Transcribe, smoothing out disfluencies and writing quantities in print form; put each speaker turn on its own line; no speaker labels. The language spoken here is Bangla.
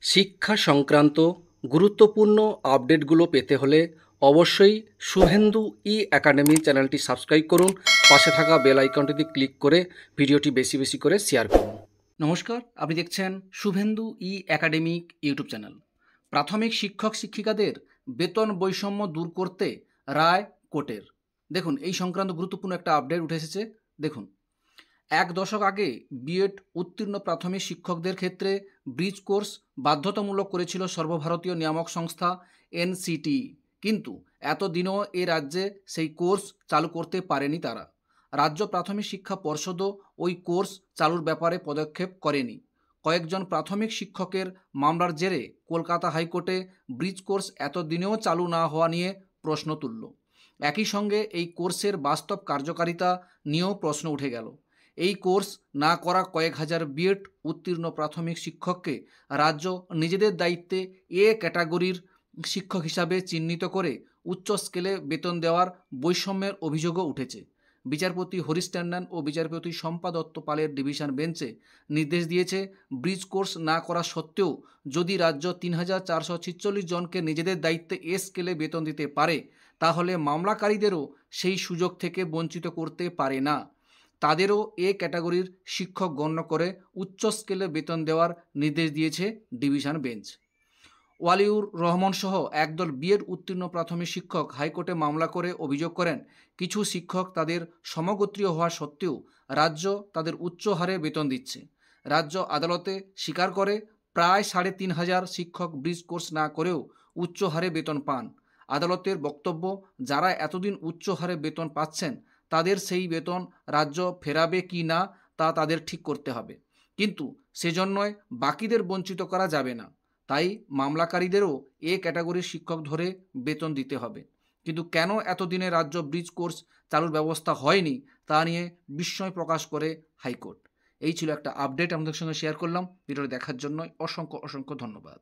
শিক্ষা সংক্রান্ত গুরুত্বপূর্ণ আপডেটগুলো পেতে হলে অবশ্যই শুভেন্দু একাডেমি চ্যানেলটি সাবস্ক্রাইব করুন। পাশে থাকা বেল আইকনটিতে ক্লিক করে ভিডিওটি বেশি বেশি করে শেয়ার করুন। নমস্কার, আপনি দেখছেন শুভেন্দু একাডেমিক ইউটিউব চ্যানেল। প্রাথমিক শিক্ষক শিক্ষিকাদের বেতন বৈষম্য দূর করতে রায় কোর্টের। দেখুন, এই সংক্রান্ত গুরুত্বপূর্ণ একটা আপডেট উঠে এসেছে। দেখুন, এক দশক আগে বিএড উত্তীর্ণ প্রাথমিক শিক্ষকদের ক্ষেত্রে ব্রিজ কোর্স বাধ্যতামূলক করেছিল সর্বভারতীয় নিয়ামক সংস্থা এনসিটি, কিন্তু এতদিনও এ রাজ্যে সেই কোর্স চালু করতে পারেনি তারা। রাজ্য প্রাথমিক শিক্ষা পর্ষদও ওই কোর্স চালুর ব্যাপারে পদক্ষেপ করেনি। কয়েকজন প্রাথমিক শিক্ষকের মামলার জেরে কলকাতা হাইকোর্টে ব্রিজ কোর্স এতদিনেও চালু না হওয়া নিয়ে প্রশ্ন তুলল। একই সঙ্গে এই কোর্সের বাস্তব কার্যকারিতা নিয়েও প্রশ্ন উঠে গেল। এই কোর্স না করা কয়েক হাজার বিএড উত্তীর্ণ প্রাথমিক শিক্ষককে রাজ্য নিজেদের দায়িত্বে এ ক্যাটাগরির শিক্ষক হিসাবে চিহ্নিত করে উচ্চ স্কেলে বেতন দেওয়ার বৈষম্যের অভিযোগও উঠেছে। বিচারপতি হরিশ ট্যান্ডন ও বিচারপতি শম্পা দত্ত পালের ডিভিশন বেঞ্চে নির্দেশ দিয়েছে, ব্রিজ কোর্স না করা সত্ত্বেও যদি রাজ্য ৩,৪৪৬ জনকে নিজেদের দায়িত্বে এ স্কেলে বেতন দিতে পারে, তাহলে মামলাকারীদেরও সেই সুযোগ থেকে বঞ্চিত করতে পারে না। তাদেরও এ ক্যাটাগরির শিক্ষক গণ্য করে উচ্চ স্কেলে বেতন দেওয়ার নির্দেশ দিয়েছে ডিভিশন বেঞ্চ। ওয়ালিউর রহমান সহ একদল বিএড উত্তীর্ণ প্রাথমিক শিক্ষক হাইকোর্টে মামলা করে অভিযোগ করেন, কিছু শিক্ষক তাদের সমগোত্রীয় হওয়া সত্ত্বেও রাজ্য তাদের উচ্চ হারে বেতন দিচ্ছে। রাজ্য আদালতে স্বীকার করে প্রায় ৩,৫০০ শিক্ষক ব্রিজ কোর্স না করেও উচ্চ হারে বেতন পান। আদালতের বক্তব্য, যারা এতদিন উচ্চ হারে বেতন পাচ্ছেন তাদের সেই বেতন রাজ্য ফেরাবে কি না তা তাদের ঠিক করতে হবে, কিন্তু সেজন্যই বাকিদের বঞ্চিত করা যাবে না। তাই মামলাকারীদেরও এ ক্যাটাগরির শিক্ষক ধরে বেতন দিতে হবে। কিন্তু কেন এতদিনে রাজ্য ব্রিজ কোর্স চালুর ব্যবস্থা হয়নি তা নিয়ে বিস্ময় প্রকাশ করে হাইকোর্ট। এই ছিল একটা আপডেট, আমাদের সঙ্গে শেয়ার করলাম। ভিডিওটি দেখার জন্য অসংখ্য অসংখ্য ধন্যবাদ।